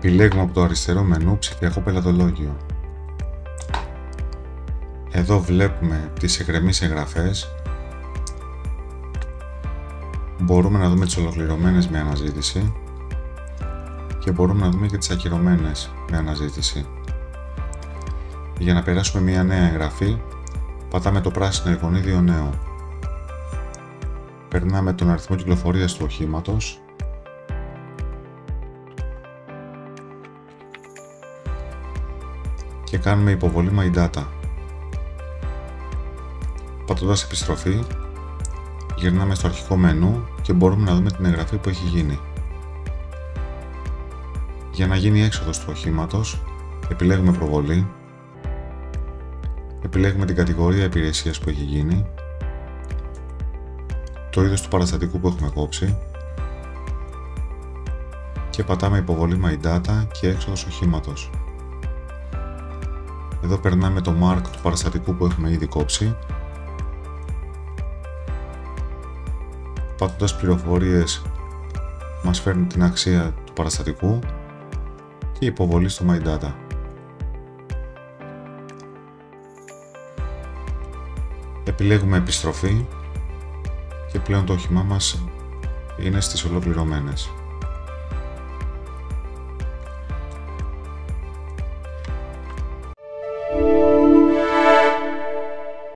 Επιλέγουμε από το αριστερό μενού ψηφιακό πελατολόγιο. Εδώ βλέπουμε τις εκκρεμείς εγγραφές. Μπορούμε να δούμε τις ολοκληρωμένες με αναζήτηση και μπορούμε να δούμε και τις ακυρωμένες με αναζήτηση. Για να περάσουμε μια νέα εγγραφή, πατάμε το πράσινο εικονίδιο νέο. Περνάμε τον αριθμό κυκλοφορίας του οχήματος και κάνουμε υποβολή My Data. Πατώντας επιστροφή, γυρνάμε στο αρχικό μενού και μπορούμε να δούμε την εγγραφή που έχει γίνει. Για να γίνει έξοδος του οχήματος, επιλέγουμε προβολή, επιλέγουμε την κατηγορία υπηρεσίας που έχει γίνει, το είδος του παραστατικού που έχουμε κόψει και πατάμε υποβολή My Data και έξοδος οχήματος. Εδώ περνάμε το mark του παραστατικού που έχουμε ήδη κόψει. Πατώντας πληροφορίες μας φέρνει την αξία του παραστατικού και υποβολή στο My Data. Επιλέγουμε επιστροφή και πλέον το όχημά μας είναι στις ολοκληρωμένες.